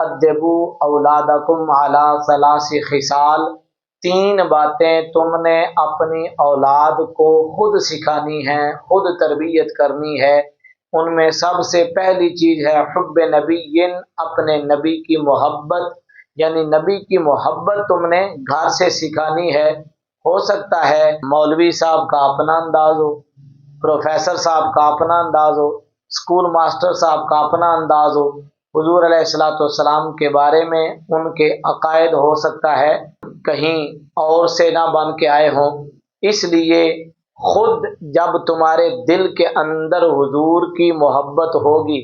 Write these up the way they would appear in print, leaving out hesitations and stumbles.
ادبو اولادکم علی ثلاث خصال، تین باتیں تم نے اپنی اولاد کو خود سکھانی ہے، خود تربیت کرنی ہے۔ ان میں سب سے پہلی چیز ہے حب نبی، اپنے نبی کی محبت، یعنی نبی کی محبت تم نے گھر سے سکھانی ہے۔ ہو سکتا ہے مولوی صاحب کا اپنا انداز ہو، پروفیسر صاحب کا اپنا انداز ہو، اسکول ماسٹر صاحب کا اپنا انداز ہو، حضور علیہ الصلاۃ والسلام کے بارے میں ان کے عقائد ہو سکتا ہے کہیں اور سے نہ بن کے آئے ہوں۔ اس لیے خود جب تمہارے دل کے اندر حضور کی محبت ہوگی،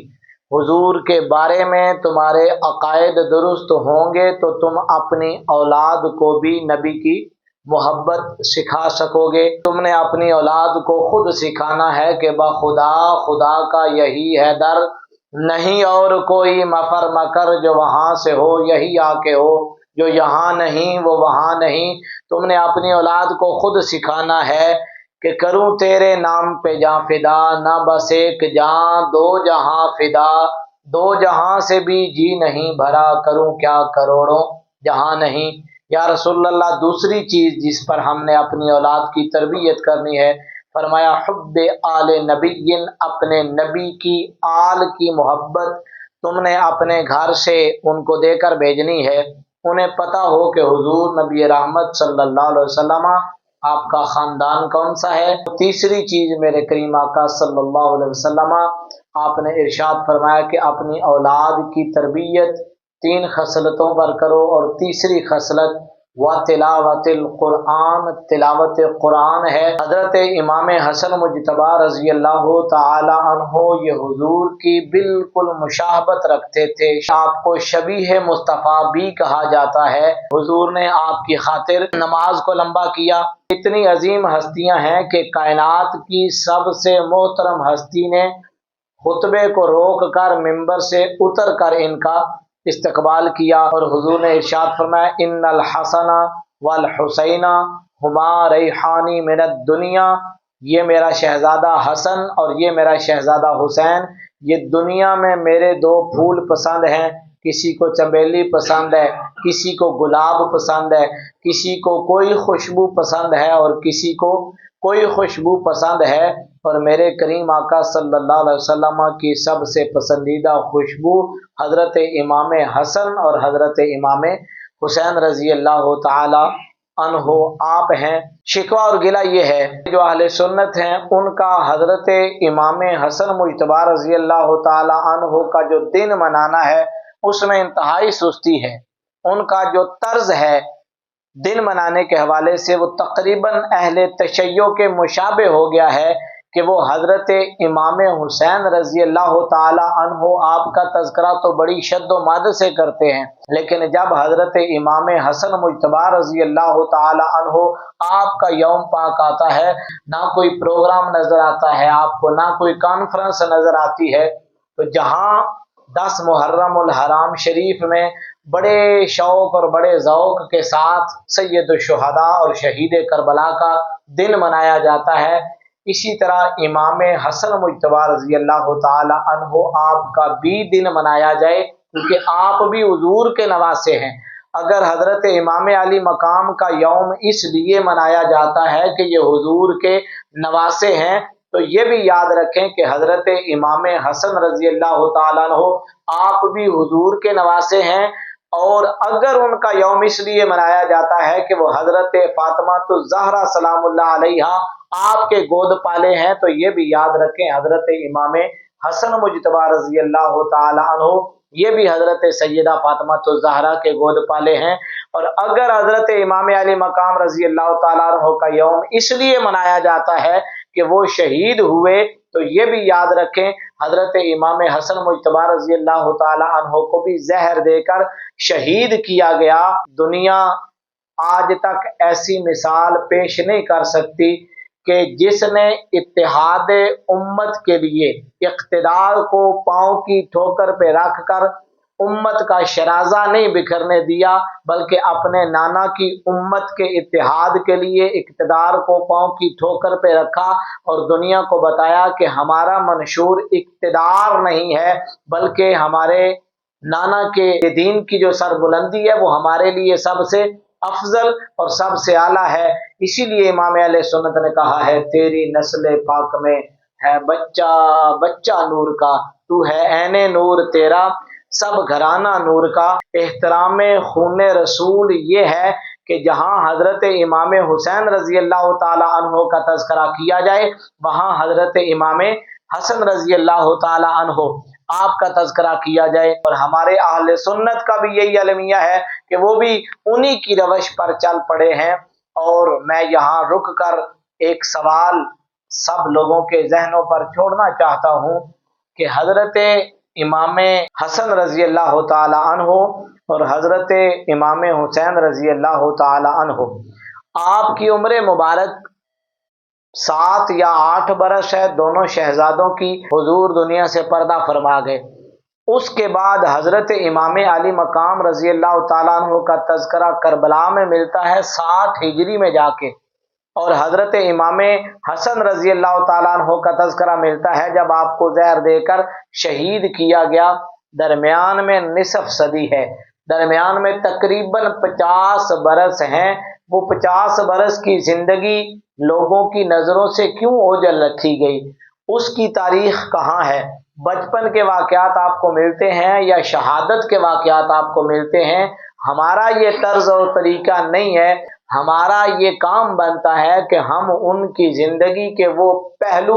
حضور کے بارے میں تمہارے عقائد درست ہوں گے، تو تم اپنی اولاد کو بھی نبی کی محبت سکھا سکو گے۔ تم نے اپنی اولاد کو خود سکھانا ہے کہ بخدا خدا کا یہی ہے در، نہیں اور کوئی مفر مکر جو وہاں سے ہو یہی آ کے ہو، جو یہاں نہیں وہ وہاں نہیں۔ تم نے اپنی اولاد کو خود سکھانا ہے کہ کروں تیرے نام پہ جاں فدا، نہ بس ایک جاں دو جہاں فدا، دو جہاں سے بھی جی نہیں بھرا، کروں کیا کروڑوں جہاں نہیں۔ یا رسول اللہ، دوسری چیز جس پر ہم نے اپنی اولاد کی تربیت کرنی ہے، فرمایا حب آل نبی، اپنے نبی کی آل کی محبت تم نے اپنے گھر سے ان کو دے کر بھیجنی ہے۔ انہیں پتہ ہو کہ حضور نبی رحمت صلی اللہ علیہ وسلم آپ کا خاندان کون سا ہے۔ تیسری چیز میرے کریم آقا صلی اللہ علیہ وسلم آپ نے ارشاد فرمایا کہ اپنی اولاد کی تربیت تین خصلتوں پر کرو، اور تیسری خصلت وَتِلَاوَةِ القرآن، تلاوت قرآن ہے۔ حضرت امام حسن مجتبی رضی اللہ تعالی عنہ یہ حضور کی بالکل مشابہت رکھتے تھے، آپ کو شبیہ مصطفیٰ بھی کہا جاتا ہے۔ حضور نے آپ کی خاطر نماز کو لمبا کیا۔ اتنی عظیم ہستیاں ہیں کہ کائنات کی سب سے محترم ہستی نے خطبے کو روک کر ممبر سے اتر کر ان کا استقبال کیا، اور حضور نے ارشاد فرمایا ان الحسن والحسین ہما ریحانی من الدنیا، یہ میرا شہزادہ حسن اور یہ میرا شہزادہ حسین یہ دنیا میں میرے دو پھول پسند ہیں۔ کسی کو چمیلی پسند ہے، کسی کو گلاب پسند ہے، کسی کو کوئی خوشبو پسند ہے اور کسی کو کوئی خوشبو پسند ہے، اور میرے کریم آقا صلی اللہ علیہ وسلم کی سب سے پسندیدہ خوشبو حضرت امام حسن اور حضرت امام حسین رضی اللہ تعالی عنہ آپ ہیں۔ شکوہ اور گلہ یہ ہے جو اہل سنت ہیں ان کا حضرت امام حسن مجتبی رضی اللہ تعالی عنہ کا جو دن منانا ہے اس میں انتہائی سستی ہے۔ ان کا جو طرز ہے دن منانے کے حوالے سے وہ تقریباً اہل تشیع کے مشابہ ہو گیا ہے کہ وہ حضرت امام حسین رضی اللہ تعالی عنہ آپ کا تذکرہ تو بڑی شد و مد سے کرتے ہیں، لیکن جب حضرت امام حسن مجتبی رضی اللہ تعالی عنہ آپ کا یوم پاک آتا ہے، نہ کوئی پروگرام نظر آتا ہے آپ کو، نہ کوئی کانفرنس نظر آتی ہے، تو جہاں 10 محرم الحرام شریف میں بڑے شوق اور بڑے ذوق کے ساتھ سید الشہداء اور شہید کربلا کا دن منایا جاتا ہے، اسی طرح امام حسن مجتبی رضی اللہ تعالی عنہ آپ کا بھی دن منایا جائے، کیونکہ آپ بھی حضور کے نواسے ہیں۔ اگر حضرت امام علی مقام کا یوم اس لیے منایا جاتا ہے کہ یہ حضور کے نواسے ہیں، تو یہ بھی یاد رکھیں کہ حضرت امام حسن رضی اللہ تعالیٰ عنہ آپ بھی حضور کے نواسے ہیں، اور اگر ان کا یوم اس لیے منایا جاتا ہے کہ وہ حضرت فاطمہ الزہرا سلام اللہ علیہا آپ کے گود پالے ہیں، تو یہ بھی یاد رکھیں حضرت امام حسن مجتبی رضی اللہ تعالی عنہ یہ بھی حضرت سیدہ فاطمہ الزہرا کے گود پالے ہیں۔ اور اگر حضرت امام علی مقام رضی اللہ تعالیٰ عنہ کا یوم اس لیے منایا جاتا ہے کہ وہ شہید ہوئے، تو یہ بھی یاد رکھیں حضرت امام حسن مجتبی رضی اللہ تعالی عنہ کو بھی زہر دے کر شہید کیا گیا۔ دنیا آج تک ایسی مثال پیش نہیں کر سکتی کہ جس نے اتحاد امت کے لیے اقتدار کو پاؤں کی ٹھوکر پہ رکھ کر امت کا شرازہ نہیں بکھرنے دیا، بلکہ اپنے نانا کی امت کے اتحاد کے لیے اقتدار کو پاؤں کی ٹھوکر پہ رکھا اور دنیا کو بتایا کہ ہمارا منشور اقتدار نہیں ہے بلکہ ہمارے नाना के दीन की जो सरबुलंदी है वो हमारे लिए सबसे अफजल और सबसे आला है। इसीलिए इमाम अहले सुन्नत ने कहा है, तेरी नस्ल पाक में है बच्चा बच्चा नूर का, तू है ऐने नूर तेरा सब घराना नूर का। एहतराम खून रसूल ये है कि जहाँ हजरत इमाम हुसैन रजी अल्लाह ताला अन्हो का तज़किरा किया जाए, वहाँ हजरत इमाम हसन रजी अल्लाह ताला अन्हो आपका तज़किरा किया जाए। और हमारे अहले सुन्नत का भी यही अलमिया है कि वो भी उन्हीं की रवश पर चल पड़े हैं। और मैं यहाँ रुक कर एक सवाल सब लोगों के जहनों पर छोड़ना चाहता हूँ कि हजरत इमाम हसन रजी अल्लाह ताला अन्हो और हजरत इमाम हुसैन रजी अल्लाह ताला अन्हो, आपकी उम्र मुबारक 7 या 8 बरस है। दोनों शहजादों की हुजूर दुनिया से पर्दा फरमा गए। उसके बाद हजरत इमाम अली मकाम रजी अल्लाह ताला अन्हो का तज़किरा करबला में मिलता है 60 हिजरी में जाके, और हजरत इमाम हसन रजी अल्लाह ताला अन्हो का तज़किरा मिलता है जब आपको जहर देकर शहीद किया गया। दरमियान में निसफ सदी है, दरमियान में तकरीबन 50 बरस हैं। वो 50 बरस की जिंदगी लोगों की नज़रों से क्यों ओझल रखी गई, उसकी तारीख कहाँ है? बचपन के वाक़यात आपको मिलते हैं या शहादत के वाक़यात आपको मिलते हैं? हमारा ये तर्ज और तरीका नहीं है। हमारा ये काम बनता है कि हम उनकी ज़िंदगी के वो पहलू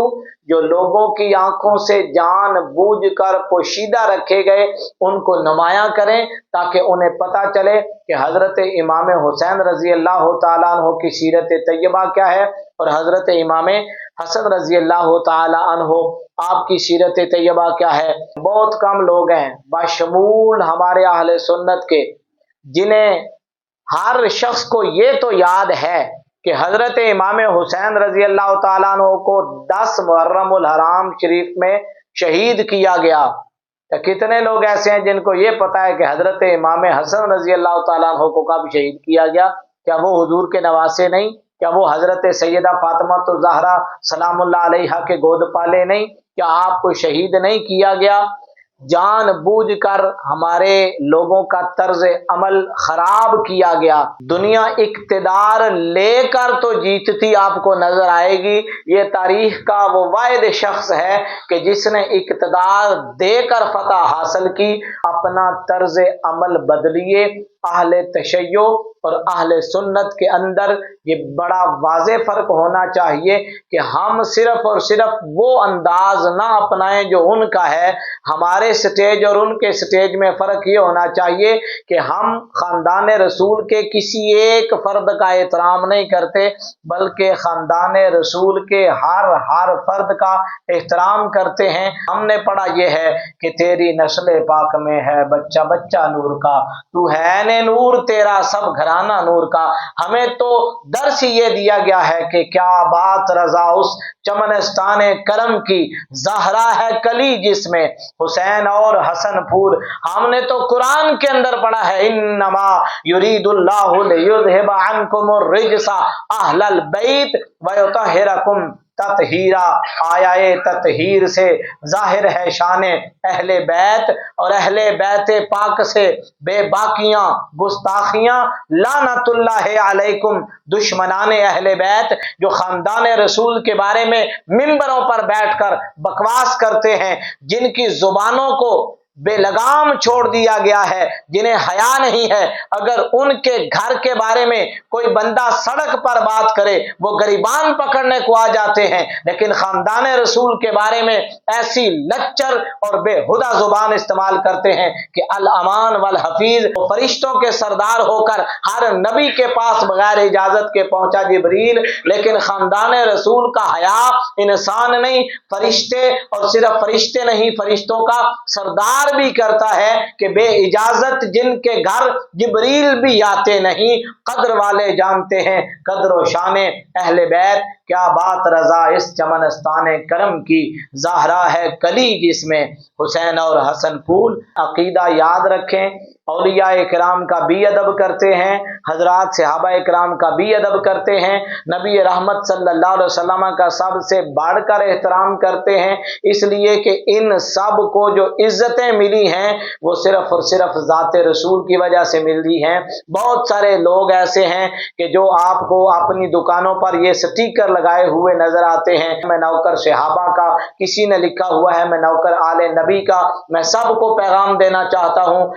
जो लोगों की आंखों से जान बूझ कर पोशीदा रखे गए उनको नुमायां करें, ताकि उन्हें पता चले कि हज़रत इमाम हुसैन रज़ी अल्लाह ताला अन्हो की सीरत तैयबा क्या है और हज़रत इमाम हसन रज़ी अल्लाह ताला अन्हो आपकी सीरत तैयबा क्या है। बहुत कम लोग हैं बशमूल हमारे अहले सुन्नत के जिन्हें हर शख्स को ये तो याद है कि हजरत इमाम हुसैन रजी अल्लाह ताला अन्हो को 10 मुहर्रमुल हराम शरीफ में शहीद किया गया। तो कितने लोग ऐसे हैं जिनको ये पता है कि हजरत इमाम हसन रजी अल्लाह ताला अन्हो को कब शहीद किया गया? क्या वो हुजूर के नवासे नहीं? क्या वो हजरत सैयदा फातिमा तो ज़हरा सलामुल्लाह अलैहा के गोद पाले नहीं? क्या आपको शहीद नहीं किया गया? जान बूझ कर हमारे लोगों का तर्ज अमल खराब किया गया। दुनिया इक्तदार लेकर तो जीतती आपको नजर आएगी। ये तारीख का वो वाहिद शख्स है कि जिसने इक्तदार देकर फतह हासिल की। अपना तर्ज अमल बदलिए। अहले तशय्यो और अहले सुन्नत के अंदर ये बड़ा वाज़े फ़र्क होना चाहिए कि हम सिर्फ और सिर्फ वो अंदाज ना अपनाएं जो उनका है। हमारे स्टेज और उनके स्टेज में फ़र्क ये होना चाहिए कि हम ख़ानदान रसूल के किसी एक फ़र्द का एहतराम नहीं करते, बल्कि ख़ानदान रसूल के हर फ़र्द का एहतराम करते हैं। हमने पढ़ा ये है कि तेरी नस्ल पाक में है बच्चा बच्चा नूर का, तू है ने नूर तेरा सब घराना नूर का। हमें तो दर्श ये दिया गया है कि क्या बात रजा उस चमनस्तान करम की, ज़हरा है कली जिसमें हुसैन और हसन फूल। हमने तो कुरान के अंदर पढ़ा है इन्नमा युरीदुल्लाहु लियुज़हिबा अन्कुमुर रिजसा अहलल बैत व युतहिरकुम ततहीरा। आयाए ततहीर से जाहिर है शाने अहले बैत और अहले बैत पाक से बेबाकियां गुस्ताखियां लानतुल्लाह अलैकुम। दुश्मनाने अहले बैत जो खानदान रसूल के बारे में मिंबरों पर बैठकर बकवास करते हैं, जिनकी जुबानों को बेलगाम छोड़ दिया गया है, जिन्हें हया नहीं है, अगर उनके घर के बारे में कोई बंदा सड़क पर बात करे वो गरीबान पकड़ने को आ जाते हैं, लेकिन खानदान रसूल के बारे में ऐसी लच्चर और बेहुदा जुबान इस्तेमाल करते हैं कि अल अमान वल हफीज। फरिश्तों के सरदार होकर हर नबी के पास बगैर इजाजत के पहुंचा जिब्रील, लेकिन खानदान रसूल का हया इंसान नहीं फरिश्ते, और सिर्फ फरिश्ते नहीं फरिश्तों का सरदार भी करता है कि बे इजाजत जिनके घर जिब्रील भी आते नहीं। कद्र वाले जानते हैं कद्र व शाने अहले बैत। क्या बात रजा इस चमनस्तान करम की, ज़हरा है कली जिसमें हुसैन और हसन फूल। अकीदा याद रखें औलिया इकराम का भी अदब करते हैं, हजरात सहाबा इकराम का भी अदब करते हैं, नबी रहमत सल्लल्लाहु अलैहि वसल्लम का सबसे बढ़कर एहतराम करते हैं, इसलिए कि इन सब को जो इज्जतें मिली हैं वो सिर्फ और सिर्फ ज़ाते रसूल की वजह से मिली हैं। बहुत सारे लोग ऐसे हैं कि जो आपको अपनी दुकानों पर ये स्टिकर लगाए हुए नजर आते हैं, मैं नौकर सहाबा का, किसी ने लिखा हुआ है मैं नौकर आले नबी का। मैं सबको पैगाम देना चाहता हूँ,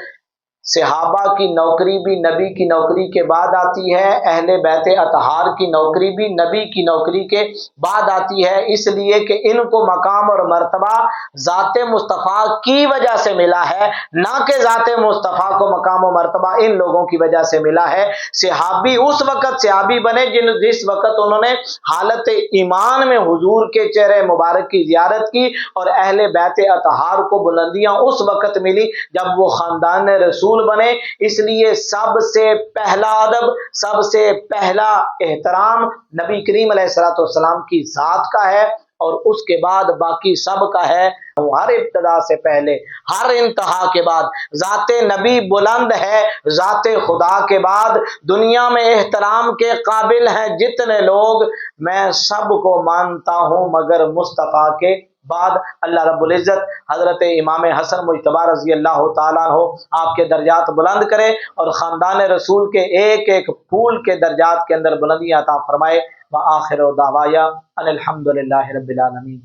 सहाबा की नौकरी भी नबी की नौकरी के बाद आती है, अहले बैत अतहार की नौकरी भी नबी की नौकरी के बाद आती है, इसलिए कि इनको मकाम और मर्तबा ज़ाते मुस्तफ़ा की वजह से मिला है, ना कि ज़ाते मुस्तफ़ा को मकाम और मर्तबा इन लोगों की वजह से मिला है। सहाबी उस वक़्त सहाबी बने जिस वक़्त उन्होंने हालत ईमान में हुजूर के चेहरे मुबारक की ज़ियारत की, और अहले बैत अतहार को बुलंदियाँ उस वक़्त मिली जब वो ख़ानदान रसूल बने। इसलिए सबसे पहला अदब, सबसे पहला एहतराम नबी करीम अलैहिस्सलाम की ज़ात का है, और उसके बाद बाकी सब का है। हर इब्तिदा से पहले, हर इंतहा के बाद ज़ाते नबी बुलंद है, ज़ाते खुदा के बाद दुनिया में एहतराम के काबिल हैं जितने लोग, मैं सबको मानता हूँ मगर मुस्तफ़ा के बाद। अल्लाह रब्बुल इज़्ज़त हज़रत इमाम हसन मुज्तबा रज़ी अल्लाह ताला अन्हु आपके दर्जात बुलंद करे, और ख़ानदान रसूल के एक एक फूल के दर्जात के अंदर बुलंदी अता फरमाए। व आखिर दावाया अनिल हम्दुलिल्लाहि रब्बिल आलमीन।